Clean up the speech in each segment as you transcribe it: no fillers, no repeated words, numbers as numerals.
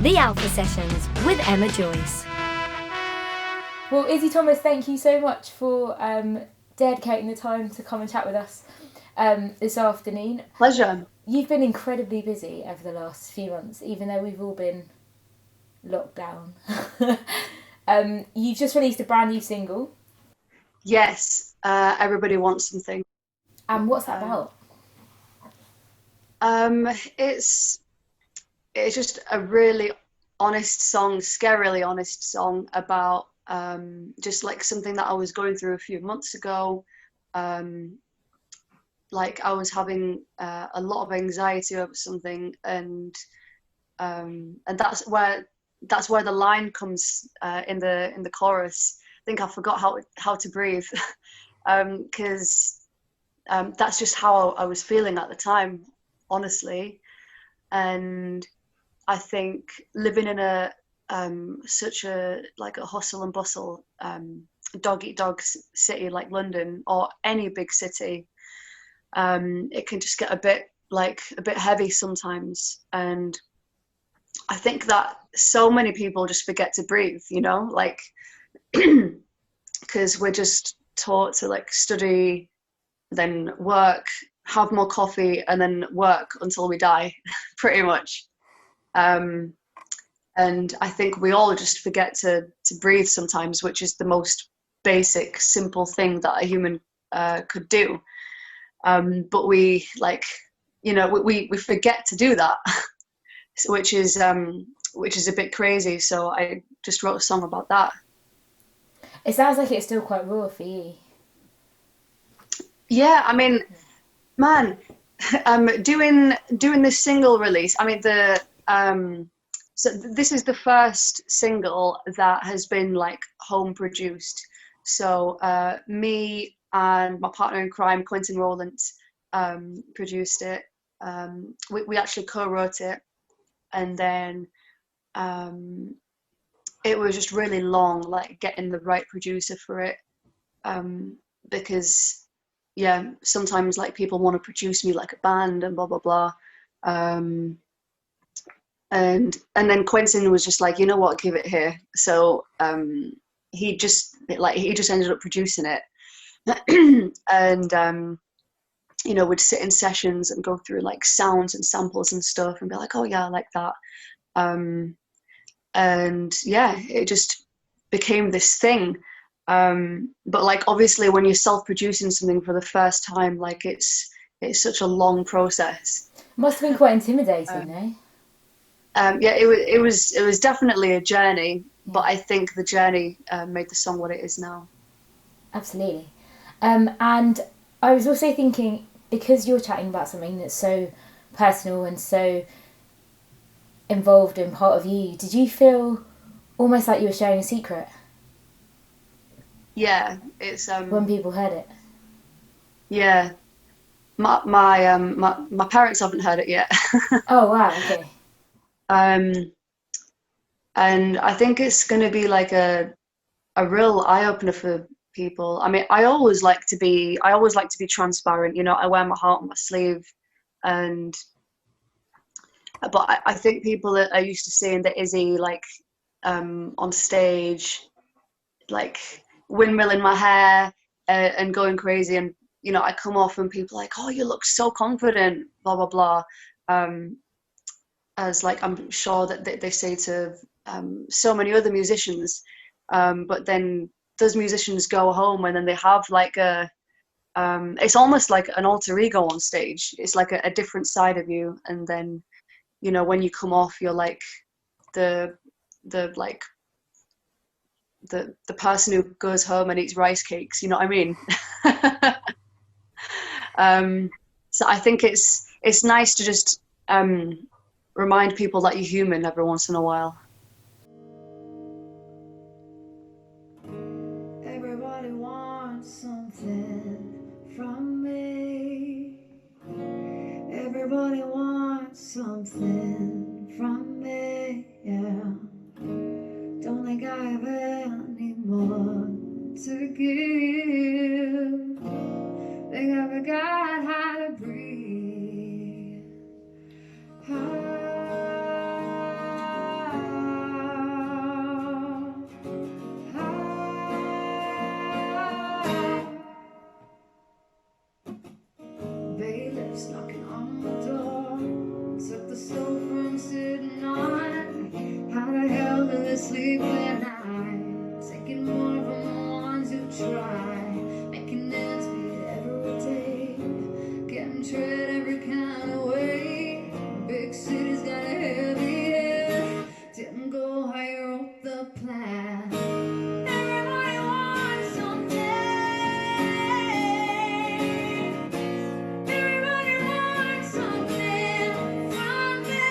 The Alpha Sessions with Emma Joyce. Well, Izzy Thomas, thank you so much for dedicating the time to come and chat with us this afternoon. Pleasure. You've been incredibly busy over the last few months, even though we've all been locked down. You've just released a brand new single. Yes, Everybody Wants Something. And what's that about? It's just a really honest song, scarily honest song about just like something that I was going through a few months ago. Like I was having a lot of anxiety over something, and that's where the line comes in the chorus. I think I forgot how to breathe, because that's just how I was feeling at the time, honestly. And I think living in a such a like a hustle and bustle, dog eat dog city like London or any big city, it can just get a bit heavy sometimes. And I think that so many people just forget to breathe, you know, like because we're just taught to like study, then work, have more coffee, and then work until we die, pretty much. And I think we all just forget to breathe sometimes, which is the most basic, simple thing that a human could do. But we we forget to do that, which is a bit crazy. So I just wrote a song about that. It sounds like it's still quite raw for you. Yeah, I mean, man, doing this single release. I mean, so this is the first single that has been like home produced. So me and my partner in crime, Quentin Rowland, produced it. We actually co-wrote it, and then it was just really long, like getting the right producer for it, because yeah, sometimes like people want to produce me like a band and blah blah blah. And then Quentin was just like, you know what, give it here. So he just ended up producing it. And we'd sit in sessions and go through like sounds and samples and stuff and be like, oh yeah, I like that. And yeah, it just became this thing. But like obviously when you're self-producing something for the first time, like it's such a long process. Must have been quite intimidating, though. Yeah, it was definitely a journey, but I think the journey made the song what it is now. Absolutely. And I was also thinking, because you're chatting about something that's so personal and so involved in part of you, did you feel almost like you were sharing a secret? Yeah, it's when people heard it. Yeah, my parents haven't heard it yet. Oh wow, okay. And I think it's going to be like a real eye opener for people. I mean, I always like to be transparent. You know, I wear my heart on my sleeve, but I think people are used to seeing the Izzy like on stage, like windmilling my hair and going crazy, and you know, I come off and people are like, oh, you look so confident, blah blah blah. As like I'm sure that they say to so many other musicians, but then those musicians go home and then they have like it's almost like an alter ego on stage. It's like a different side of you, and then you know when you come off, you're like the person who goes home and eats rice cakes. You know what I mean? So I think it's nice to just remind people that you're human every once in a while. Everybody wants something from me. Everybody wants something from me, yeah. Don't think I have any more to give. Think I forgot how to breathe. I'm sitting on. How the hell do they sleep at night? Taking more from the ones who try. Making ends meet every day. Getting treated every kind of way. Big city's got a heavy head. Didn't go how you wrote the plan. Everybody wants something. Everybody wants something from me.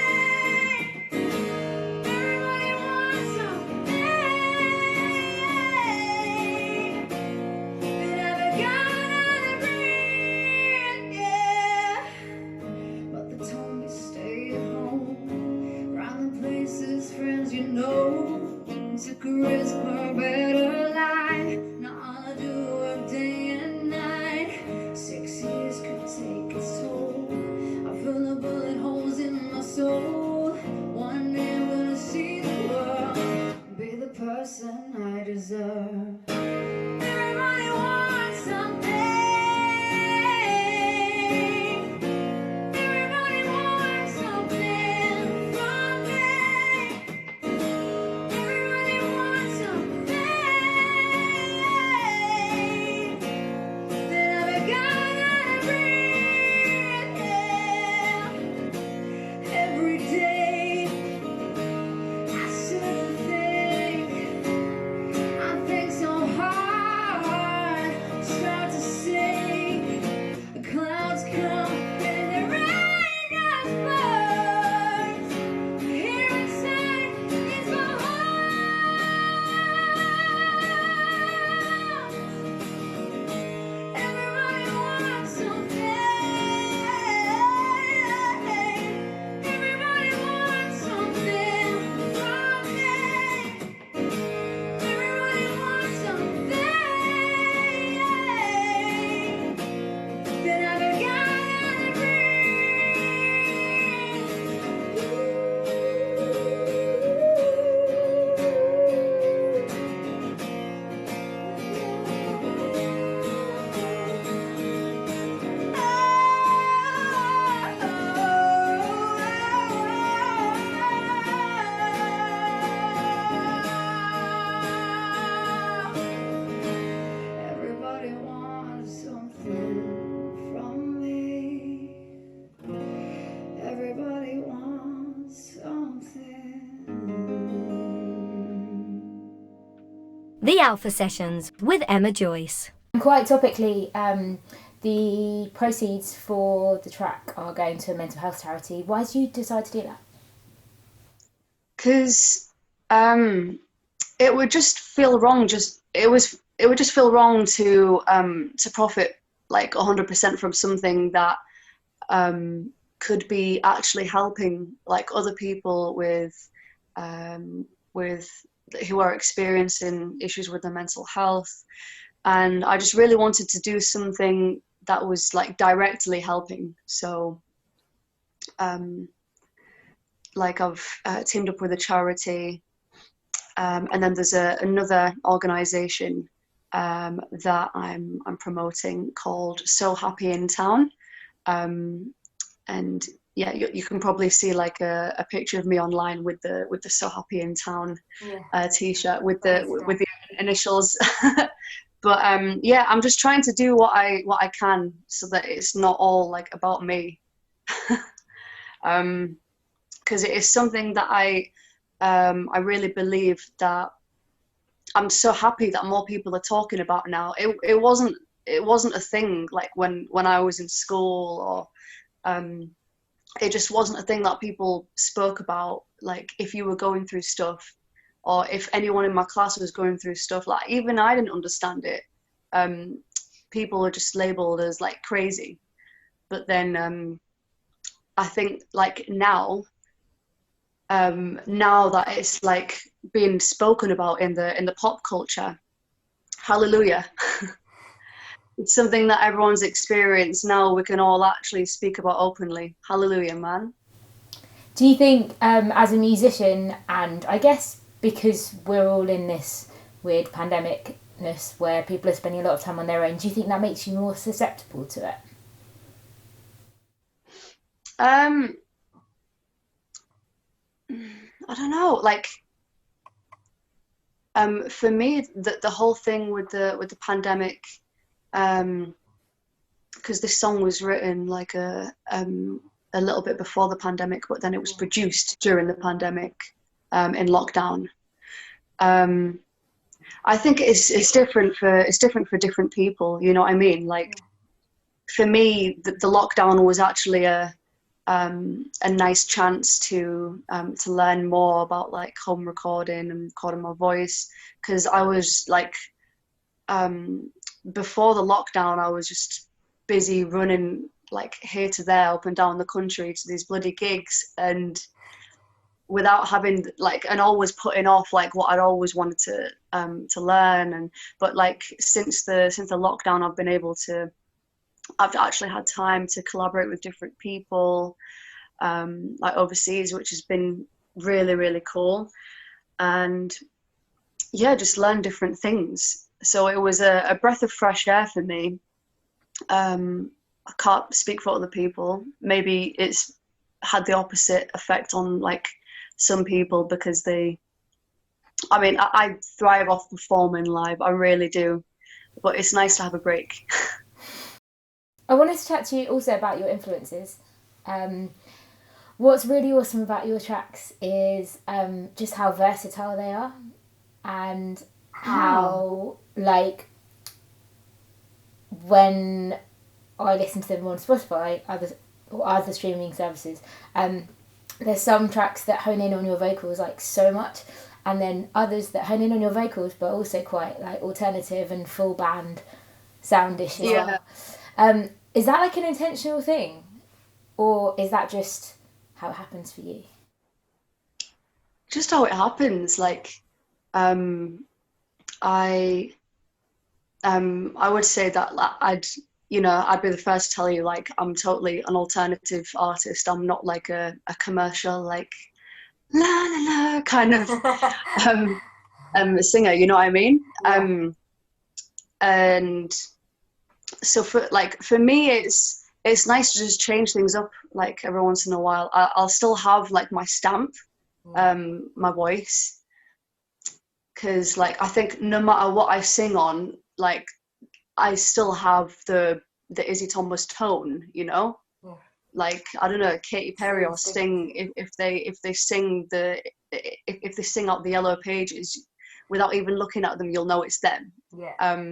Everybody wants something. They never got to breathe, yeah. But they told me stay at home. Round the places, friends you know. Took a risk for a better life. Now all I do work day and night. 6 years could take its toll. I feel the bullet holes in my soul. One day I'm gonna see the world, be the person I deserve. Everybody wants something. Everybody wants something from me. Everybody wants something. They never got to breathe, yeah. Every day I sit and think so hard, start to sing. The clouds come and the rain just burns. Here inside is my heart. Everybody wants something. Everybody wants something from me. Everybody wants something. They never got to Everybody wants something from me. Everybody wants something. The Alpha Sessions with Emma Joyce. And quite topically, the proceeds for the track are going to a mental health charity. Why did you decide to do that? Because it would just feel wrong. It would just feel wrong to profit like 100% from something that could be actually helping like other people with who are experiencing issues with their mental health. And I just really wanted to do something that was like directly helping. So like I've teamed up with a charity, and then there's another organisation that I'm promoting called So Happy in Town, and yeah, you can probably see like a picture of me online with the So Happy in Town t-shirt with the initials. But yeah, I'm just trying to do what I can so that it's not all like about me. Because it is something that I really believe that I'm so happy that more people are talking about now. It wasn't a thing like when I was in school, or it just wasn't a thing that people spoke about. Like if you were going through stuff, or if anyone in my class was going through stuff, like even I didn't understand it. People were just labeled as like crazy. But then I think like now that it's like being spoken about in the pop culture, hallelujah. It's something that everyone's experienced now. We can all actually speak about openly. Hallelujah, man. Do you think, as a musician, and I guess because we're all in this weird pandemicness where people are spending a lot of time on their own, do you think that makes you more susceptible to it? I don't know, like for me the whole thing with the pandemic, because this song was written like a little bit before the pandemic, but then it was produced during the pandemic, in lockdown. I think it's different for different people. You know what I mean? Like for me, the lockdown was actually a nice chance to learn more about like home recording and recording my voice, because I was like, before the lockdown, I was just busy running like here to there, up and down the country to these bloody gigs, and without having like, and always putting off like what I'd always wanted to learn. And but like since the lockdown, I've actually had time to collaborate with different people, like overseas, which has been really, really cool. And yeah, just learn different things. So it was a breath of fresh air for me. I can't speak for other people. Maybe it's had the opposite effect on like some people, because I thrive off performing live. I really do. But it's nice to have a break. I wanted to chat to you also about your influences. What's really awesome about your tracks is just how versatile they are, and how, like, when I listen to them on Spotify or other streaming services, there's some tracks that hone in on your vocals like so much, and then others that hone in on your vocals but also quite like alternative and full band soundish as well. Is that like an intentional thing, or is that just how it happens for you? Just how it happens. Like, I would say that I'd be the first to tell you, like, I'm totally an alternative artist. I'm not like a commercial, like, la la la kind of singer, you know what I mean? Yeah. And so for me, it's nice to just change things up like every once in a while. I'll still have like my stamp, my voice, because like I think no matter what I sing on, like I still have the Izzy Thomas tone, you know. Yeah. Like, I don't know, Katy Perry or Sting, if they sing if they sing out the Yellow Pages without even looking at them, you'll know it's them. Yeah.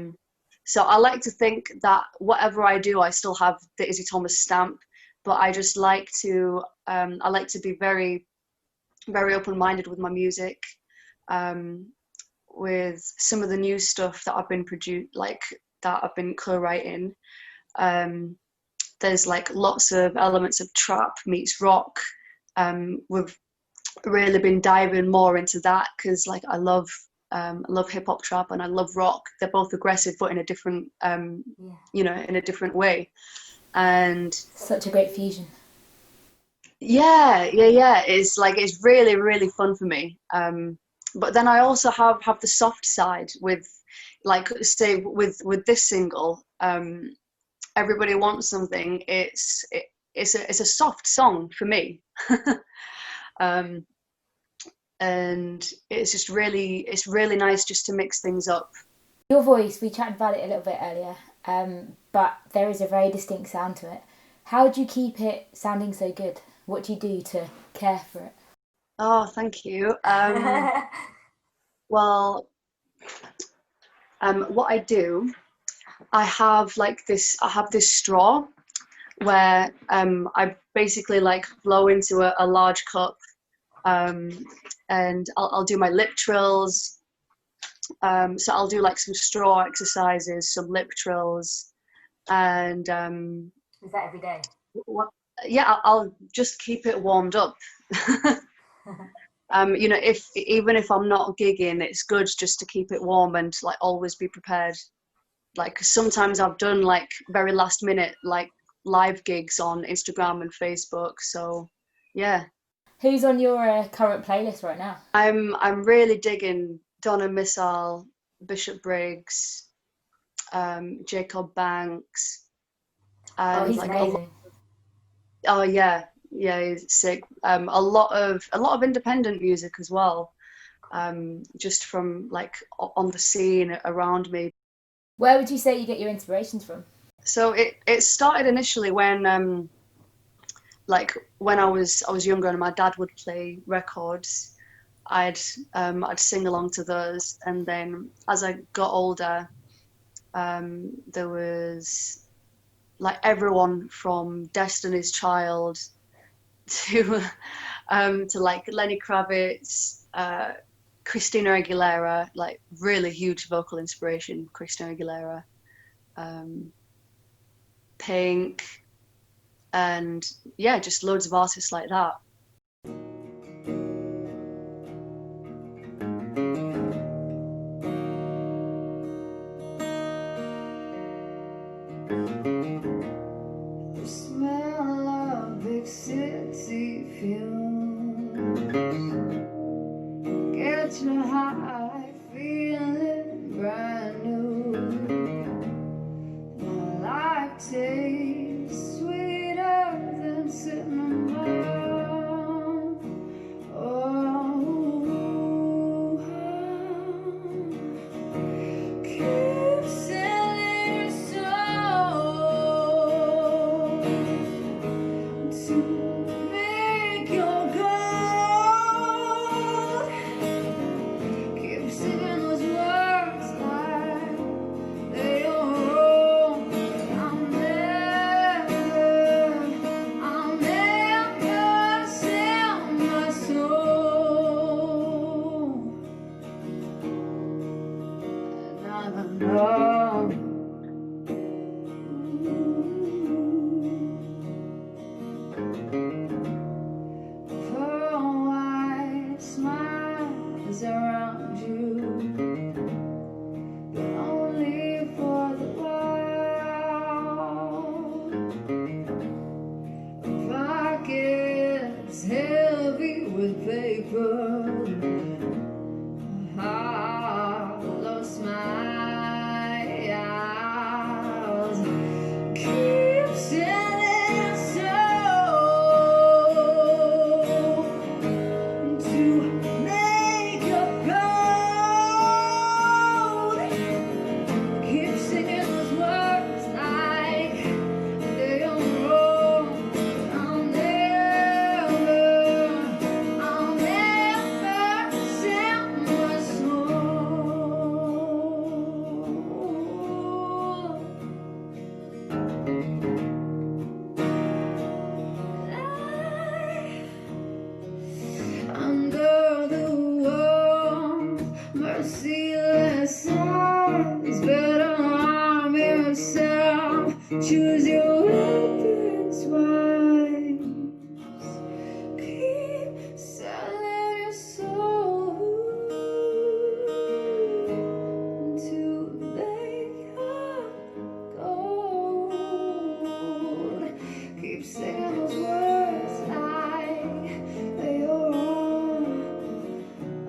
So I like to think that whatever I do, I still have the Izzy Thomas stamp, but I just like to be very, very open-minded with my music. With some of the new stuff that I've been co-writing, there's like lots of elements of trap meets rock. We've really been diving more into that, because like I love hip hop, trap, and I love rock. They're both aggressive, but in a different, in a different way. And such a great fusion. Yeah. It's really, really fun for me. But then I also have the soft side with, like, say with this single, Everybody Wants Something. It's a soft song for me. And it's really nice just to mix things up. Your voice, we chatted about it a little bit earlier, but there is a very distinct sound to it. How do you keep it sounding so good? What do you do to care for it? Oh, thank you. Well, what I do, I have this straw where I basically like blow into a large cup, and I'll do my lip trills. So I'll do like some straw exercises, some lip trills, and is that every day? Yeah, I'll just keep it warmed up. Even if I'm not gigging, it's good just to keep it warm and like always be prepared. Like sometimes I've done like very last minute like live gigs on Instagram and Facebook. So yeah. Who's on your current playlist right now? I'm really digging Donna Missile, Bishop Briggs, Jacob Banks, and he's amazing. Oh yeah, Yeah, he's sick. A lot of independent music as well. Just from like on the scene around me. Where would you say you get your inspirations from? So it started initially when like when I was younger and my dad would play records. I'd sing along to those, and then as I got older, there was like everyone from Destiny's Child to to like Lenny Kravitz, Christina Aguilera, like really huge vocal inspiration, Christina Aguilera, Pink, and yeah, just loads of artists like that. The smell of big city fumes get you high, feeling brand new. My life tastes sweeter than cinnamon. Oh, keep selling your soul to make your gold. Keep singing those words like they are wrong. I'll never sell my soul. No. Pearl white smiles around you, but only for the while. Pockets heavy with paper, hollow smiles. Keep selling your soul to make your gold. Keep singing those words like they are wrong. I'll never sell my soul. Under the warm, merciless eyes, better arm yourself. Choose your weapons wise. Keep selling your soul to make your gold. Keep saying those words like they are wrong.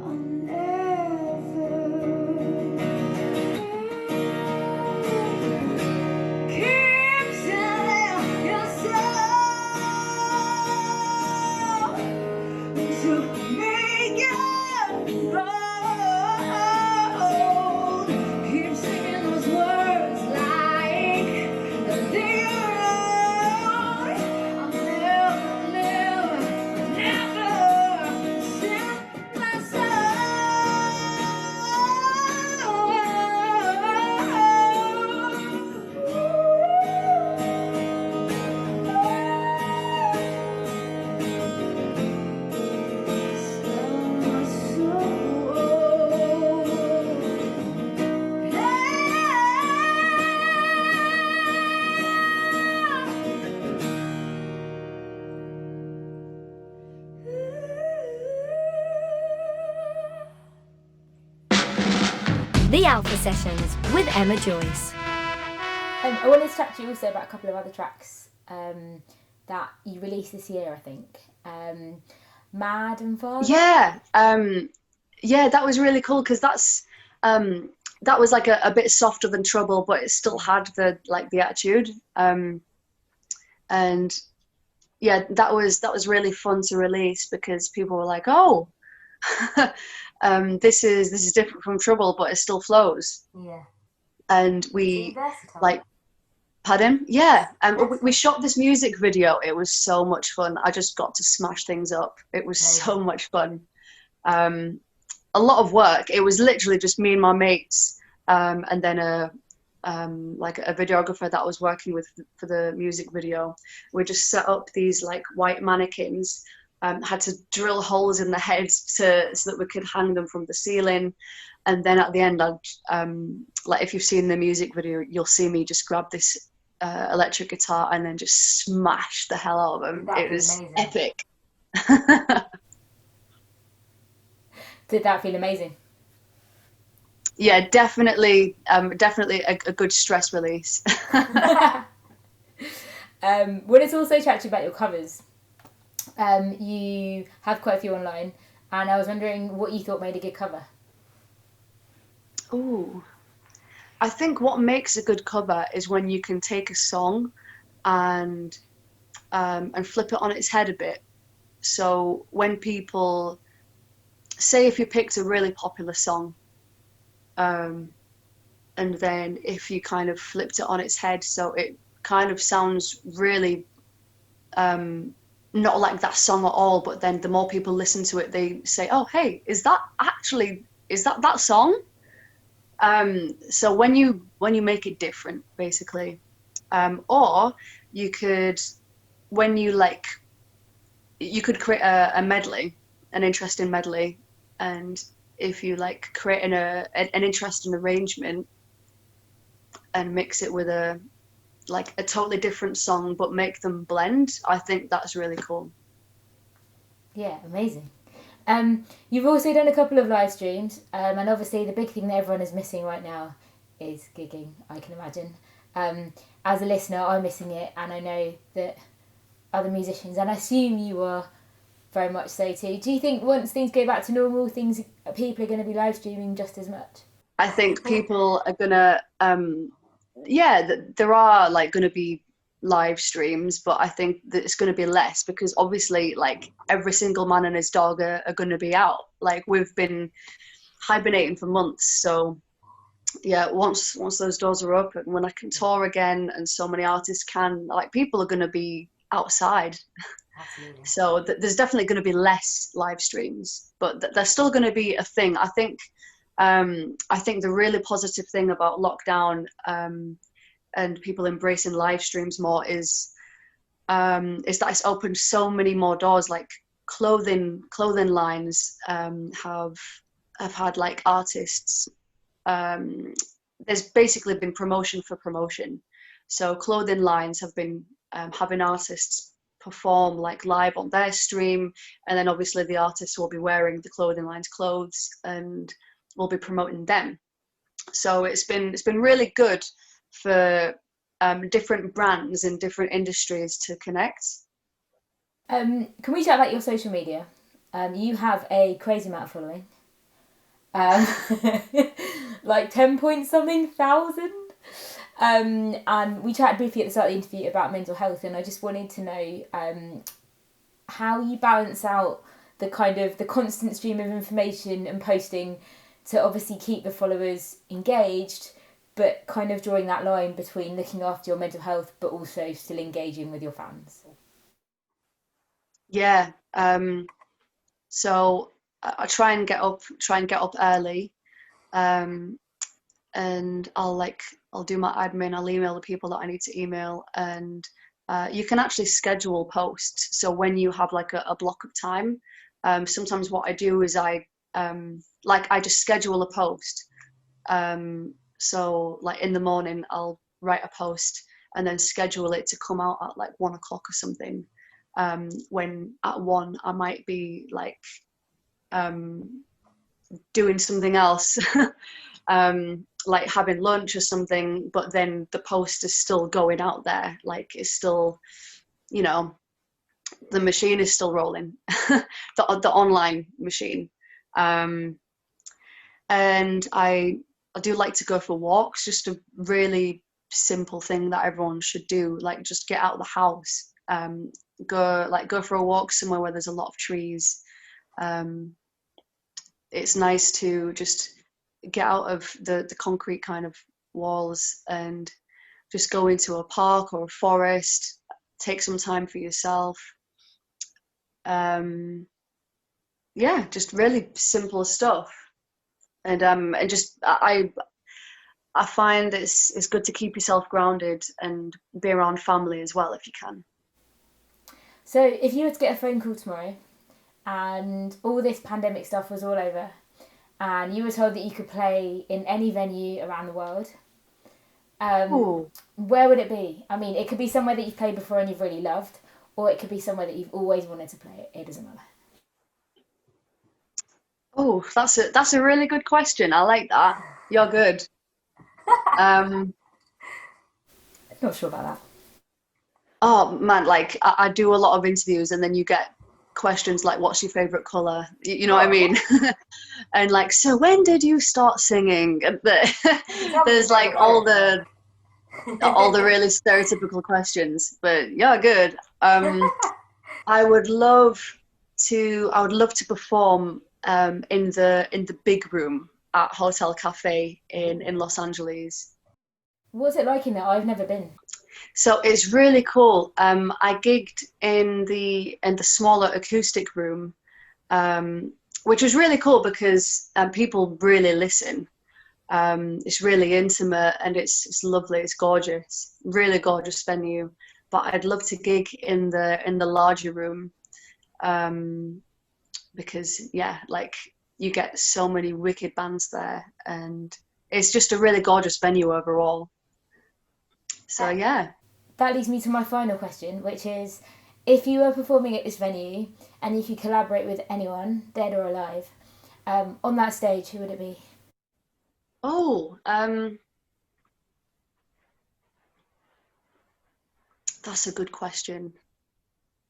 I'll never. Keep selling your soul to make your gold. Keep singing those words like they are wrong. I'll never sell my The Alpha Sessions with Emma Joyce. I wanted to chat to you also about a couple of other tracks that you released this year, I think. Mad and Fast. Yeah, yeah, that was really cool because that was like a bit softer than Trouble, but it still had the attitude. And yeah, that was really fun to release because people were like, oh, this is different from Trouble, but it still flows. Yeah. And Really we versatile. like, pardon? Yeah, we shot this music video. It was so much fun. I just got to smash things up. It was so much fun. A lot of work. It was literally just me and my mates, and then like a videographer that I was working with for the music video. We just set up these like white mannequins, had to drill holes in the heads so that we could hang them from the ceiling. And then at the end, like if you've seen the music video, you'll see me just grab this electric guitar and then just smash the hell out of them. It was amazing. Epic. Did that feel amazing? Yeah, definitely a good stress release. Wanted to also chat to you about your covers. You have quite a few online, and I was wondering what you thought made a good cover. Ooh, I think what makes a good cover is when you can take a song and flip it on its head a bit. So when people say, if you picked a really popular song, and then if you kind of flipped it on its head, so it kind of sounds really not like that song at all, but then the more people listen to it, they say, oh, hey, is that that song? So when you make it different, basically, or you could, when you like, you could create a medley, an interesting medley, and if you like create an interesting arrangement and mix it with a totally different song but make them blend, I think that's really cool. Yeah, amazing. You've also done a couple of live streams, and obviously the big thing that everyone is missing right now is gigging, I can imagine. As a listener, I'm missing it, and I know that other musicians, and I assume you are very much so too. Do you think once things go back to normal, people are going to be live streaming just as much? I think people are gonna there are like going to be live streams, but I think that it's going to be less because obviously like every single man and his dog are going to be out. Like we've been hibernating for months, so yeah, once those doors are open, when I can tour again and so many artists can, like people are going to be outside. Absolutely. So there's definitely going to be less live streams, but there's still going to be a thing. I think the really positive thing about lockdown and people embracing live streams more is that it's opened so many more doors. Like clothing lines have had like artists. There's basically been promotion for promotion. So clothing lines have been having artists perform like live on their stream, and then obviously the artists will be wearing the clothing line's clothes and we'll be promoting them. So it's been really good for different brands in different industries to connect. Can we chat about your social media? You have a crazy amount of following. Like 10 point something thousand. And we chatted briefly at the start of the interview about mental health, and I just wanted to know how you balance out the constant stream of information and posting to obviously keep the followers engaged, but kind of drawing that line between looking after your mental health but also still engaging with your fans. Yeah. So I try and get up early, and I'll do my admin. I'll email the people that I need to email, and you can actually schedule posts. So when you have like a block of time, sometimes what I do is I just schedule a post. So like in the morning, I'll write a post and then schedule it to come out at like 1 o'clock or something. When at 1 I might be like doing something else, like having lunch or something, but then the post is still going out there, like it's still, the machine is still rolling, the online machine. And I do like to go for walks, just a really simple thing that everyone should do, like just get out of the house. go for a walk somewhere where there's a lot of trees. It's nice to just get out of the concrete kind of walls and just go into a park or a forest, take some time for yourself. Yeah, just really simple stuff. And just I find it's good to keep yourself grounded and be around family as well if you can. So if you were to get a phone call tomorrow and all this pandemic stuff was all over and you were told that you could play in any venue around the world, where would it be? I mean, it could be somewhere that you've played before and you've really loved, or it could be somewhere that you've always wanted to play. It doesn't matter. Oh, that's a really good question. I like that. You're good. Not sure about that. Oh man, like I do a lot of interviews and then you get questions like, what's your favorite color? You know what I mean? And like, so when did you start singing? And there's like all the really stereotypical questions, but yeah, good. I would love to perform in the big room at Hotel Cafe in Los Angeles. What's it like in there? I've never been. So it's really cool. I gigged in the smaller acoustic room, which was really cool because people really listen. It's really intimate and it's lovely. It's gorgeous, really gorgeous venue. But I'd love to gig in the larger room, because yeah, like you get so many wicked bands there, and it's just a really gorgeous venue overall. So yeah. That leads me to my final question, which is, if you were performing at this venue and you could collaborate with anyone, dead or alive, on that stage, who would it be? Oh, that's a good question.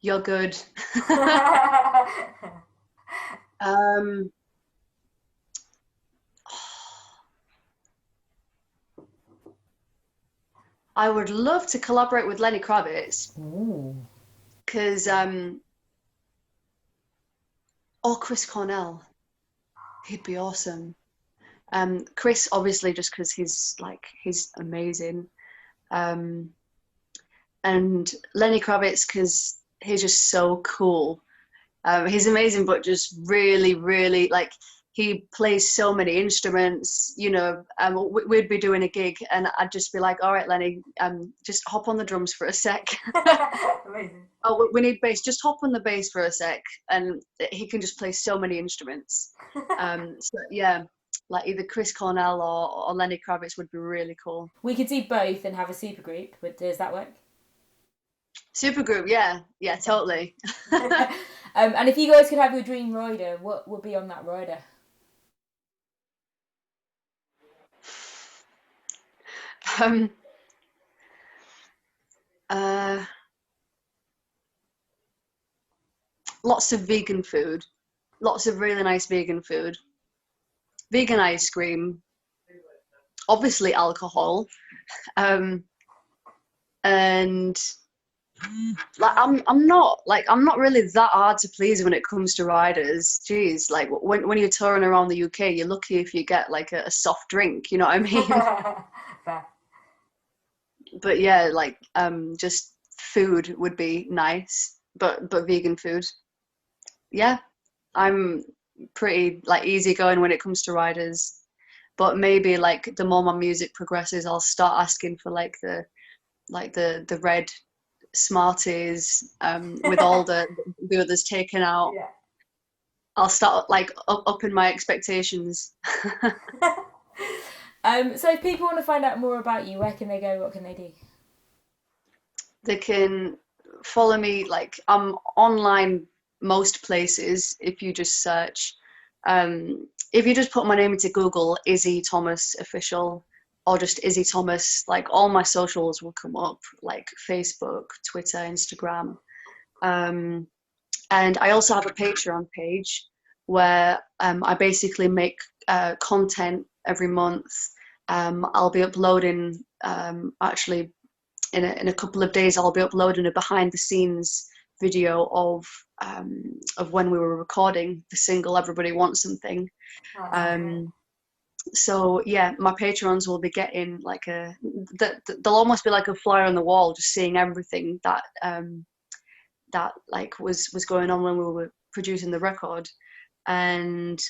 You're good. I would love to collaborate with Lenny Kravitz. Because or Chris Cornell, he'd be awesome. Chris, obviously, just because he's amazing, and Lenny Kravitz because he's just so cool. He's amazing, but just really, really like he plays so many instruments. You know, we'd be doing a gig, and I'd just be like, "All right, Lenny, just hop on the drums for a sec." Amazing. Oh, we need bass. Just hop on the bass for a sec, and he can just play so many instruments. So yeah, like either Chris Cornell or Lenny Kravitz would be really cool. We could do both and have a supergroup. Does that work? Supergroup, yeah, totally. And if you guys could have your dream rider, what would be on that rider? Lots of vegan food, lots of really nice vegan food, vegan ice cream, obviously alcohol, and like I'm not really that hard to please when it comes to riders. Jeez, like when you're touring around the UK, you're lucky if you get like a soft drink, you know what I mean? Fair. But yeah, like just food would be nice, but vegan food. Yeah, I'm pretty like easygoing when it comes to riders, but maybe like the more my music progresses, I'll start asking for like the red Smarties with all the others taken out. Yeah. I'll start like upping my expectations. So if people want to find out more about you, where can they go? What can they do? They can follow me, like I'm online most places if you just search. If you just put my name into Google, Izzy Thomas official, or just Izzy Thomas, like all my socials will come up, like Facebook, Twitter, Instagram. And I also have a Patreon page where I basically make content every month. I'll be uploading, actually in a couple of days, I'll be uploading a behind the scenes video of when we were recording the single "Everybody Wants Something." So yeah, my Patreons will be getting like they'll almost be like a fly on the wall, just seeing everything that that like was going on when we were producing the record. And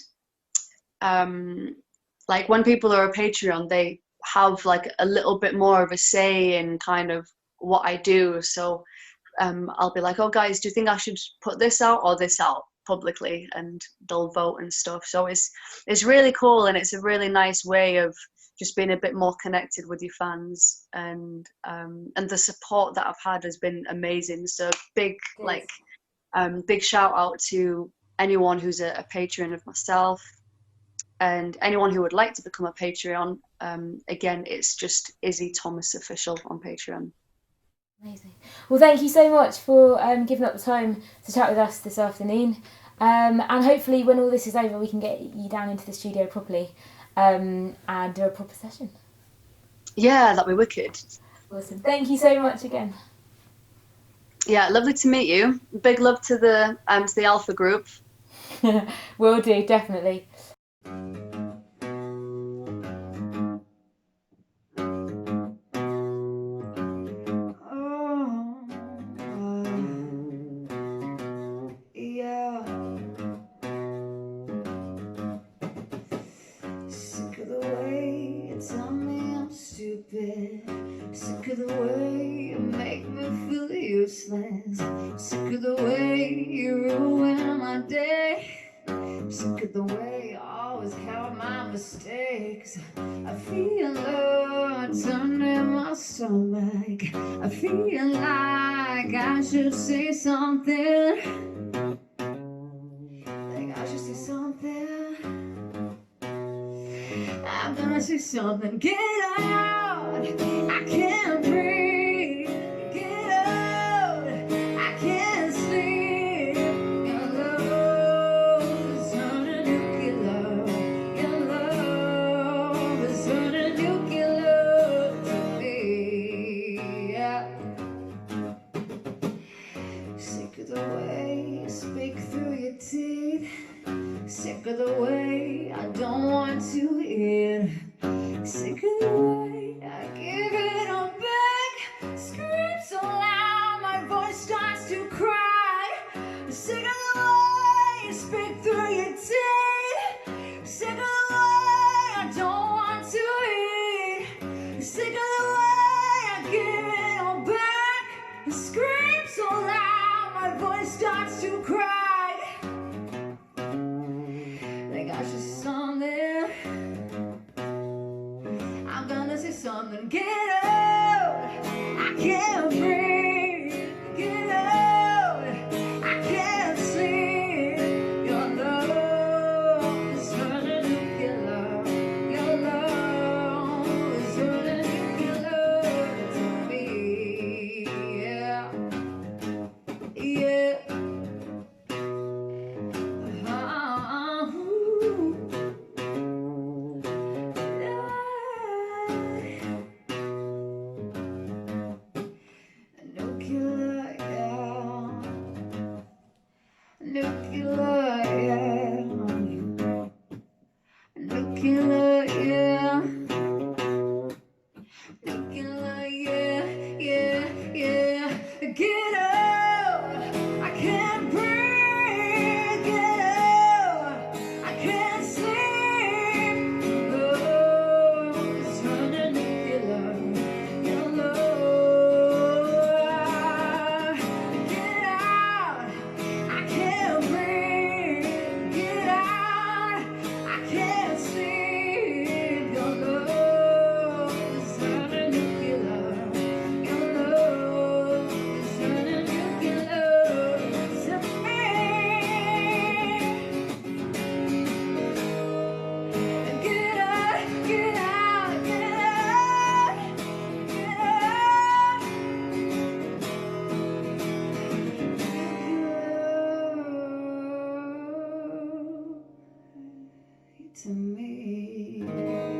like when people are a Patreon, they have like a little bit more of a say in kind of what I do. So I'll be like, oh guys, do you think I should put this out or this out publicly? And they'll vote and stuff. So it's really cool, and it's a really nice way of just being a bit more connected with your fans. And the support that I've had has been amazing. So big big shout out to anyone who's a patron of myself, and anyone who would like to become a Patreon. Again, it's just Izzy Thomas Official on Patreon. Amazing. Well, thank you so much for giving up the time to chat with us this afternoon. And hopefully when all this is over, we can get you down into the studio properly and do a proper session. Yeah, that'd be wicked. Awesome. Thank you so much again. Yeah, lovely to meet you. Big love to the Alpha group. Will do, definitely. Sick of the way you tell me I'm stupid. Sick of the way you make me feel useless. Sick of the way you ruin my day. Sick of the way you always count my mistakes. I feel love turn in my stomach. I feel like I should say something. Think I should say something. I'm gonna say something. Get out! I can't breathe. Get out! I can't sleep. Your love is turning nuclear. Your love is turning nuclear to me. Yeah. Sick of the way you speak through your teeth. Sick of the way I don't want to hear. Sick of the way I give it all back. Scream so loud my voice starts to cry. Sick of the way you speak through your teeth. Sick of the way I don't want to hear. Sick of the way I give it all back. Scream so loud my voice starts to cry. I should say something. I'm gonna say something. Get out! I can't breathe. Get out! I can't sleep. Your love is turning nuclear. Your love is turning nuclear to me. Yeah. Yeah. Get out! I can't breathe. Get out! I can't sleep. Love is turning nuclear. Your love. Get out! I can't breathe. Get out! I can't sleep. Your love is turning nuclear. Your love is turning nuclear to me. Get out, get out, get out, get out. To me.